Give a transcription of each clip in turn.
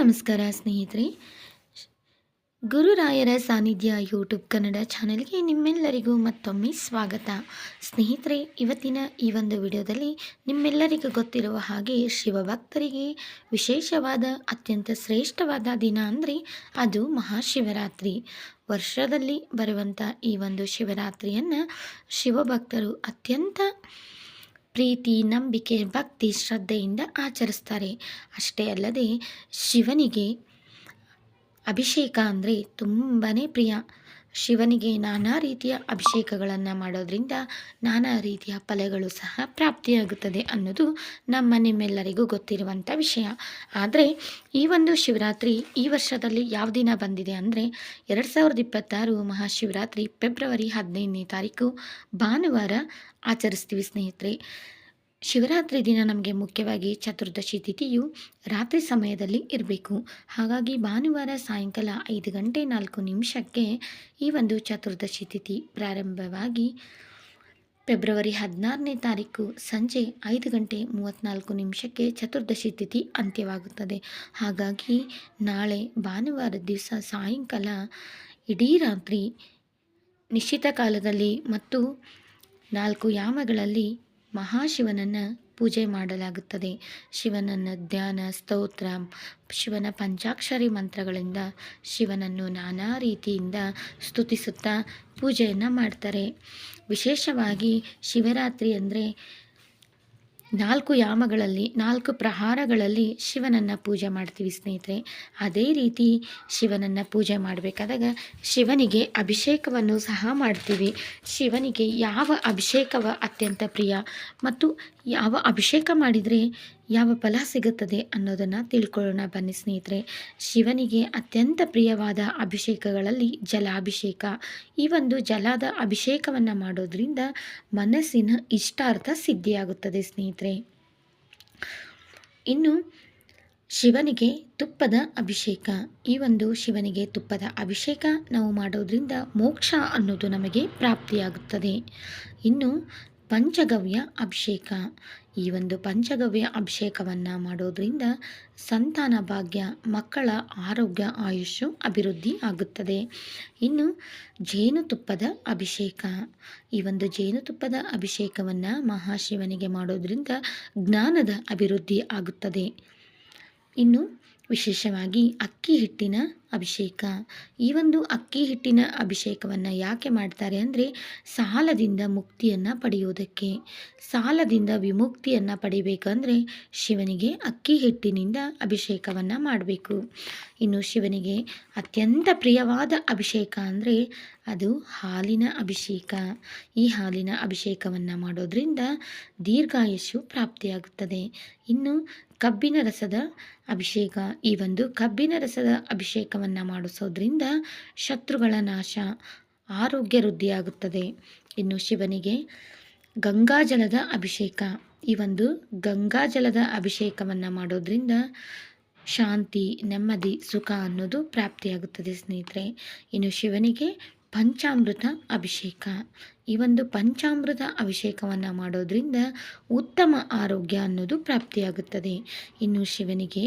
ನಮಸ್ಕಾರ ಸ್ನೇಹಿತರೆ. ಗುರುರಾಯರ ಸಾನ್ನಿಧ್ಯ ಯೂಟ್ಯೂಬ್ ಕನ್ನಡ ಚಾನೆಲ್ಗೆ ನಿಮ್ಮೆಲ್ಲರಿಗೂ ಮತ್ತೊಮ್ಮೆ ಸ್ವಾಗತ. ಸ್ನೇಹಿತರೆ, ಇವತ್ತಿನ ಈ ಒಂದು ವಿಡಿಯೋದಲ್ಲಿ ನಿಮ್ಮೆಲ್ಲರಿಗೂ ಗೊತ್ತಿರುವ ಹಾಗೆ ಶಿವಭಕ್ತರಿಗೆ ವಿಶೇಷವಾದ ಅತ್ಯಂತ ಶ್ರೇಷ್ಠವಾದ ದಿನ ಅಂದರೆ ಅದು ಮಹಾಶಿವರಾತ್ರಿ. ವರ್ಷದಲ್ಲಿ ಬರುವಂಥ ಈ ಒಂದು ಶಿವರಾತ್ರಿಯನ್ನು ಶಿವಭಕ್ತರು ಅತ್ಯಂತ ಪ್ರೀತಿ, ನಂಬಿಕೆ, ಭಕ್ತಿ, ಶ್ರದ್ಧೆಯಿಂದ ಆಚರಿಸ್ತಾರೆ. ಅಷ್ಟೇ ಅಲ್ಲದೆ ಶಿವನಿಗೆ ಅಭಿಷೇಕ ಅಂದರೆ ತುಂಬಾ ಪ್ರಿಯ. ಶಿವನಿಗೆ ನಾನಾ ರೀತಿಯ ಅಭಿಷೇಕಗಳನ್ನು ಮಾಡೋದ್ರಿಂದ ನಾನಾ ರೀತಿಯ ಫಲಗಳು ಸಹ ಪ್ರಾಪ್ತಿಯಾಗುತ್ತದೆ ಅನ್ನೋದು ನಿಮ್ಮೆಲ್ಲರಿಗೂ ಗೊತ್ತಿರುವಂಥ ವಿಷಯ. ಆದರೆ ಈ ಒಂದು ಶಿವರಾತ್ರಿ ಈ ವರ್ಷದಲ್ಲಿ ಯಾವ ದಿನ ಬಂದಿದೆ ಅಂದರೆ 2026 ಮಹಾಶಿವರಾತ್ರಿ ಫೆಬ್ರವರಿ 15ನೇ ತಾರೀಕು ಭಾನುವಾರ ಆಚರಿಸ್ತೀವಿ ಸ್ನೇಹಿತರೆ. ಶಿವರಾತ್ರಿ ದಿನ ನಮಗೆ ಮುಖ್ಯವಾಗಿ ಚತುರ್ದಶಿ ತಿಥಿಯು ರಾತ್ರಿ ಸಮಯದಲ್ಲಿ ಇರಬೇಕು. ಹಾಗಾಗಿ ಭಾನುವಾರ ಸಾಯಂಕಾಲ 5:04 ಈ ಒಂದು ಚತುರ್ದಶಿ ತಿಥಿ ಪ್ರಾರಂಭವಾಗಿ ಫೆಬ್ರವರಿ 16ನೇ ತಾರೀಕು ಸಂಜೆ 5:34 ಚತುರ್ದಶಿ ತಿಥಿ ಅಂತ್ಯವಾಗುತ್ತದೆ. ಹಾಗಾಗಿ ನಾಳೆ ಭಾನುವಾರ ದಿವಸ ಸಾಯಂಕಾಲ ಇಡೀ ರಾತ್ರಿ ನಿಶ್ಚಿತ ಕಾಲದಲ್ಲಿ ಮತ್ತು 4 ಯಾಮಗಳಲ್ಲಿ ಮಹಾಶಿವನನ್ನು ಪೂಜೆ ಮಾಡಲಾಗುತ್ತದೆ. ಶಿವನನ್ನು ಧ್ಯಾನ, ಸ್ತೋತ್ರ, ಶಿವನ ಪಂಚಾಕ್ಷರಿ ಮಂತ್ರಗಳಿಂದ ಶಿವನನ್ನು ನಾನಾ ರೀತಿಯಿಂದ ಸ್ತುತಿಸುತ್ತಾ ಪೂಜೆಯನ್ನು ಮಾಡ್ತಾರೆ. ವಿಶೇಷವಾಗಿ ಶಿವರಾತ್ರಿ ಅಂದರೆ 4 ಯಾಮಗಳಲ್ಲಿ 4 ಪ್ರಹಾರಗಳಲ್ಲಿ ಶಿವನನ್ನು ಪೂಜೆ ಮಾಡ್ತೀವಿ ಸ್ನೇಹಿತರೆ. ಅದೇ ರೀತಿ ಶಿವನನ್ನು ಪೂಜೆ ಮಾಡಬೇಕಾದಾಗ ಶಿವನಿಗೆ ಅಭಿಷೇಕವನ್ನು ಸಹ ಮಾಡ್ತೀವಿ. ಶಿವನಿಗೆ ಯಾವ ಅಭಿಷೇಕವ ಅತ್ಯಂತ ಪ್ರಿಯ ಮತ್ತು ಯಾವ ಅಭಿಷೇಕ ಮಾಡಿದರೆ ಯಾವ ಫಲ ಸಿಗುತ್ತದೆ ಅನ್ನೋದನ್ನು ತಿಳ್ಕೊಳ್ಳೋಣ ಬನ್ನಿ ಸ್ನೇಹಿತರೆ. ಶಿವನಿಗೆ ಅತ್ಯಂತ ಪ್ರಿಯವಾದ ಅಭಿಷೇಕಗಳಲ್ಲಿ ಜಲಾಭಿಷೇಕ. ಈ ಒಂದು ಜಲದ ಅಭಿಷೇಕವನ್ನು ಮಾಡೋದ್ರಿಂದ ಮನಸ್ಸಿನ ಇಷ್ಟಾರ್ಥ ಸಿದ್ಧಿಯಾಗುತ್ತದೆ ಸ್ನೇಹಿತರೆ. ಇನ್ನು ಶಿವನಿಗೆ ತುಪ್ಪದ ಅಭಿಷೇಕ. ಈ ಒಂದು ಶಿವನಿಗೆ ತುಪ್ಪದ ಅಭಿಷೇಕ ನಾವು ಮಾಡೋದ್ರಿಂದ ಮೋಕ್ಷ ಅನ್ನೋದು ನಮಗೆ ಪ್ರಾಪ್ತಿಯಾಗುತ್ತದೆ. ಇನ್ನು ಪಂಚಗವ್ಯ ಅಭಿಷೇಕ. ಈ ಒಂದು ಪಂಚಗವ್ಯ ಅಭಿಷೇಕವನ್ನು ಮಾಡೋದ್ರಿಂದ ಸಂತಾನ ಭಾಗ್ಯ, ಮಕ್ಕಳ ಆರೋಗ್ಯ, ಆಯುಷ್ಯು ಅಭಿವೃದ್ಧಿ ಆಗುತ್ತದೆ. ಇನ್ನು ಜೇನುತುಪ್ಪದ ಅಭಿಷೇಕ. ಈ ಒಂದು ಜೇನುತುಪ್ಪದ ಅಭಿಷೇಕವನ್ನು ಮಹಾಶಿವನಿಗೆ ಮಾಡೋದ್ರಿಂದ ಜ್ಞಾನದ ಅಭಿವೃದ್ಧಿ ಆಗುತ್ತದೆ. ಇನ್ನು ವಿಶೇಷವಾಗಿ ಅಕ್ಕಿ ಹಿಟ್ಟಿನ ಅಭಿಷೇಕ. ಈ ಒಂದು ಅಕ್ಕಿ ಹಿಟ್ಟಿನ ಅಭಿಷೇಕವನ್ನು ಯಾಕೆ ಮಾಡ್ತಾರೆ ಅಂದರೆ ಸಾಲದಿಂದ ಮುಕ್ತಿಯನ್ನು ಪಡೆಯುವುದಕ್ಕೆ. ಸಾಲದಿಂದ ವಿಮುಕ್ತಿಯನ್ನು ಪಡಿಬೇಕಂದ್ರೆ ಶಿವನಿಗೆ ಅಕ್ಕಿ ಹಿಟ್ಟಿನಿಂದ ಅಭಿಷೇಕವನ್ನು ಮಾಡಬೇಕು. ಇನ್ನು ಶಿವನಿಗೆ ಅತ್ಯಂತ ಪ್ರಿಯವಾದ ಅಭಿಷೇಕ ಅಂದರೆ ಅದು ಹಾಲಿನ ಅಭಿಷೇಕ. ಈ ಹಾಲಿನ ಅಭಿಷೇಕವನ್ನು ಮಾಡೋದ್ರಿಂದ ದೀರ್ಘಾಯುಷ್ಯು ಪ್ರಾಪ್ತಿಯಾಗುತ್ತದೆ. ಇನ್ನು ಕಬ್ಬಿನ ರಸದ ಅಭಿಷೇಕ. ಈ ಒಂದು ಕಬ್ಬಿನ ರಸದ ಅಭಿಷೇಕವನ್ನು ಮಾಡಿಸೋದ್ರಿಂದ ಶತ್ರುಗಳ ನಾಶ, ಆರೋಗ್ಯ ವೃದ್ಧಿಯಾಗುತ್ತದೆ. ಇನ್ನು ಶಿವನಿಗೆ ಗಂಗಾಜಲದ ಅಭಿಷೇಕ. ಈ ಒಂದು ಗಂಗಾಜಲದ ಅಭಿಷೇಕವನ್ನು ಮಾಡೋದ್ರಿಂದ ಶಾಂತಿ, ನೆಮ್ಮದಿ, ಸುಖ ಅನ್ನೋದು ಪ್ರಾಪ್ತಿಯಾಗುತ್ತದೆ ಸ್ನೇಹಿತರೆ. ಇನ್ನು ಶಿವನಿಗೆ ಪಂಚಾಮೃತ ಅಭಿಷೇಕ. ಈ ಒಂದು ಪಂಚಾಮೃತ ಅಭಿಷೇಕವನ್ನು ಮಾಡೋದ್ರಿಂದ ಉತ್ತಮ ಆರೋಗ್ಯ ಅನ್ನೋದು ಪ್ರಾಪ್ತಿಯಾಗುತ್ತದೆ. ಇನ್ನು ಶಿವನಿಗೆ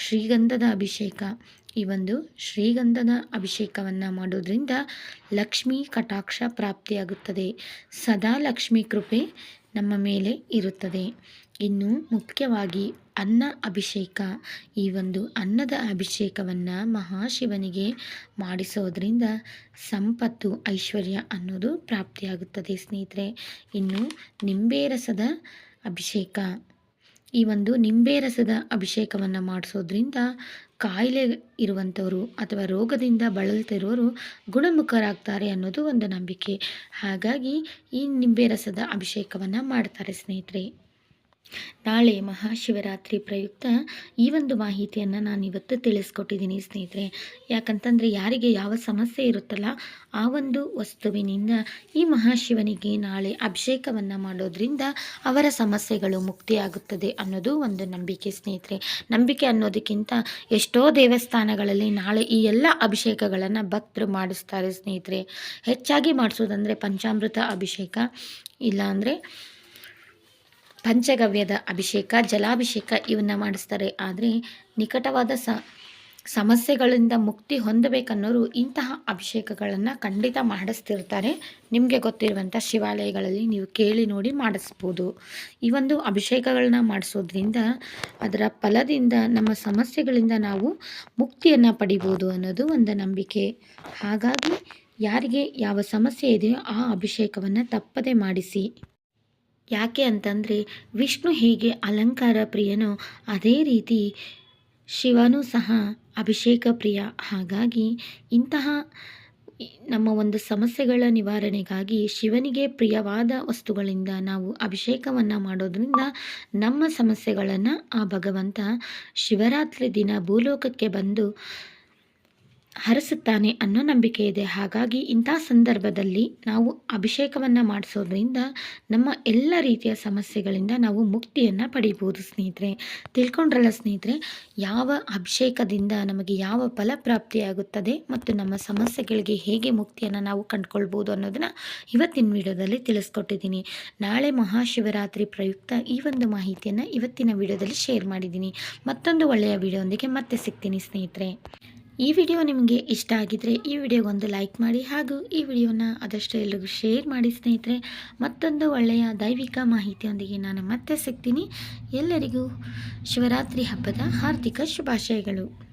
ಶ್ರೀಗಂಧದ ಅಭಿಷೇಕ. ಈ ಒಂದು ಶ್ರೀಗಂಧದ ಅಭಿಷೇಕವನ್ನು ಮಾಡೋದ್ರಿಂದ ಲಕ್ಷ್ಮೀ ಕಟಾಕ್ಷ ಪ್ರಾಪ್ತಿಯಾಗುತ್ತದೆ. ಸದಾ ಲಕ್ಷ್ಮೀ ಕೃಪೆ ನಮ್ಮ ಮೇಲೆ ಇರುತ್ತದೆ. ಇನ್ನು ಮುಖ್ಯವಾಗಿ ಅನ್ನ ಅಭಿಷೇಕ. ಈ ಒಂದು ಅನ್ನದ ಅಭಿಷೇಕವನ್ನು ಮಹಾಶಿವನಿಗೆ ಮಾಡಿಸೋದ್ರಿಂದ ಸಂಪತ್ತು, ಐಶ್ವರ್ಯ ಅನ್ನೋದು ಪ್ರಾಪ್ತಿಯಾಗುತ್ತದೆ ಸ್ನೇಹಿತರೆ. ಇನ್ನು ನಿಂಬೆ ರಸದ ಅಭಿಷೇಕ. ಈ ಒಂದು ನಿಂಬೆ ರಸದ ಅಭಿಷೇಕವನ್ನು ಮಾಡಿಸೋದ್ರಿಂದ ಕಾಯಿಲೆ ಇರುವಂಥವರು ಅಥವಾ ರೋಗದಿಂದ ಬಳಲ್ತಿರೋರು ಗುಣಮುಖರಾಗ್ತಾರೆ ಅನ್ನೋದು ಒಂದು ನಂಬಿಕೆ. ಹಾಗಾಗಿ ಈ ನಿಂಬೆ ರಸದ ಅಭಿಷೇಕವನ್ನು ಮಾಡ್ತಾರೆ ಸ್ನೇಹಿತರೆ. ನಾಳೆ ಮಹಾಶಿವರಾತ್ರಿ ಪ್ರಯುಕ್ತ ಈ ಒಂದು ಮಾಹಿತಿಯನ್ನು ನಾನಿವತ್ತು ತಿಳಿಸ್ಕೊಟ್ಟಿದ್ದೀನಿ ಸ್ನೇಹಿತರೆ. ಯಾಕಂತಂದರೆ ಯಾರಿಗೆ ಯಾವ ಸಮಸ್ಯೆ ಇರುತ್ತಲ್ಲ ಆ ಒಂದು ವಸ್ತುವಿನಿಂದ ಈ ಮಹಾಶಿವನಿಗೆ ನಾಳೆ ಅಭಿಷೇಕವನ್ನು ಮಾಡೋದ್ರಿಂದ ಅವರ ಸಮಸ್ಯೆಗಳು ಮುಕ್ತಿಯಾಗುತ್ತದೆ ಅನ್ನೋದು ಒಂದು ನಂಬಿಕೆ ಸ್ನೇಹಿತರೆ. ನಂಬಿಕೆ ಅನ್ನೋದಕ್ಕಿಂತ ಎಷ್ಟೋ ದೇವಸ್ಥಾನಗಳಲ್ಲಿ ನಾಳೆ ಈ ಎಲ್ಲ ಅಭಿಷೇಕಗಳನ್ನು ಭಕ್ತರು ಮಾಡಿಸ್ತಾರೆ ಸ್ನೇಹಿತರೆ. ಹೆಚ್ಚಾಗಿ ಮಾಡಿಸೋದಂದರೆ ಪಂಚಾಮೃತ ಅಭಿಷೇಕ, ಇಲ್ಲಾಂದರೆ ಪಂಚಗವ್ಯದ ಅಭಿಷೇಕ, ಜಲಾಭಿಷೇಕ ಇವನ್ನ ಮಾಡಿಸ್ತಾರೆ. ಆದರೆ ನಿಕಟವಾದ ಸಮಸ್ಯೆಗಳಿಂದ ಮುಕ್ತಿ ಹೊಂದಬೇಕನ್ನೋರು ಇಂತಹ ಅಭಿಷೇಕಗಳನ್ನು ಖಂಡಿತ ಮಾಡಿಸ್ತಿರ್ತಾರೆ. ನಿಮಗೆ ಗೊತ್ತಿರುವಂಥ ಶಿವಾಲಯಗಳಲ್ಲಿ ನೀವು ಕೇಳಿ ನೋಡಿ ಮಾಡಿಸ್ಬೋದು. ಈ ಒಂದು ಅಭಿಷೇಕಗಳನ್ನ ಮಾಡಿಸೋದ್ರಿಂದ ಅದರ ಫಲದಿಂದ ನಮ್ಮ ಸಮಸ್ಯೆಗಳಿಂದ ನಾವು ಮುಕ್ತಿಯನ್ನು ಪಡಿಬೋದು ಅನ್ನೋದು ಒಂದು ನಂಬಿಕೆ. ಹಾಗಾಗಿ ಯಾರಿಗೆ ಯಾವ ಸಮಸ್ಯೆ ಇದೆಯೋ ಆ ಅಭಿಷೇಕವನ್ನು ತಪ್ಪದೆ ಮಾಡಿಸಿ. ಯಾಕೆ ಅಂತಂದರೆ ವಿಷ್ಣು ಹೇಗೆ ಅಲಂಕಾರ ಪ್ರಿಯನೋ ಅದೇ ರೀತಿ ಶಿವನೂ ಸಹ ಅಭಿಷೇಕ ಪ್ರಿಯ. ಹಾಗಾಗಿ ಇಂತಹ ನಮ್ಮ ಒಂದು ಸಮಸ್ಯೆಗಳ ನಿವಾರಣೆಗಾಗಿ ಶಿವನಿಗೆ ಪ್ರಿಯವಾದ ವಸ್ತುಗಳಿಂದ ನಾವು ಅಭಿಷೇಕವನ್ನು ಮಾಡೋದ್ರಿಂದ ನಮ್ಮ ಸಮಸ್ಯೆಗಳನ್ನು ಆ ಭಗವಂತ ಶಿವರಾತ್ರಿ ದಿನ ಭೂಲೋಕಕ್ಕೆ ಬಂದು ಹರಿಸುತ್ತಾನೆ ಅನ್ನೋ ನಂಬಿಕೆ ಇದೆ. ಹಾಗಾಗಿ ಇಂಥ ಸಂದರ್ಭದಲ್ಲಿ ನಾವು ಅಭಿಷೇಕವನ್ನು ಮಾಡಿಸೋದ್ರಿಂದ ನಮ್ಮ ಎಲ್ಲ ರೀತಿಯ ಸಮಸ್ಯೆಗಳಿಂದ ನಾವು ಮುಕ್ತಿಯನ್ನು ಪಡಿಬೋದು. ಸ್ನೇಹಿತರೆ, ತಿಳ್ಕೊಂಡ್ರಲ್ಲ ಸ್ನೇಹಿತರೆ, ಯಾವ ಅಭಿಷೇಕದಿಂದ ನಮಗೆ ಯಾವ ಫಲಪ್ರಾಪ್ತಿಯಾಗುತ್ತದೆ ಮತ್ತು ನಮ್ಮ ಸಮಸ್ಯೆಗಳಿಗೆ ಹೇಗೆ ಮುಕ್ತಿಯನ್ನು ನಾವು ಕಂಡುಕೊಳ್ಬೋದು ಅನ್ನೋದನ್ನು ಇವತ್ತಿನ ವಿಡಿಯೋದಲ್ಲಿ ತಿಳಿಸ್ಕೊಟ್ಟಿದ್ದೀನಿ. ನಾಳೆ ಮಹಾಶಿವರಾತ್ರಿ ಪ್ರಯುಕ್ತ ಈ ಒಂದು ಮಾಹಿತಿಯನ್ನು ಇವತ್ತಿನ ವಿಡಿಯೋದಲ್ಲಿ ಶೇರ್ ಮಾಡಿದ್ದೀನಿ. ಮತ್ತೊಂದು ಒಳ್ಳೆಯ ವಿಡಿಯೋದೊಂದಿಗೆ ಮತ್ತೆ ಸಿಗ್ತೀನಿ ಸ್ನೇಹಿತರೆ. ಈ ವಿಡಿಯೋ ನಿಮಗೆ ಇಷ್ಟ ಆಗಿದ್ದರೆ ಈ ವಿಡಿಯೋಗೊಂದು ಲೈಕ್ ಮಾಡಿ ಹಾಗೂ ಈ ವಿಡಿಯೋನ ಆದಷ್ಟು ಎಲ್ರಿಗೂ ಶೇರ್ ಮಾಡಿ ಸ್ನೇಹಿತರೆ. ಮತ್ತೊಂದು ಒಳ್ಳೆಯ ದೈವಿಕ ಮಾಹಿತಿಯೊಂದಿಗೆ ನಾನು ಮತ್ತೆ ಸಿಗ್ತೀನಿ. ಎಲ್ಲರಿಗೂ ಶಿವರಾತ್ರಿ ಹಬ್ಬದ ಹಾರ್ದಿಕ ಶುಭಾಶಯಗಳು.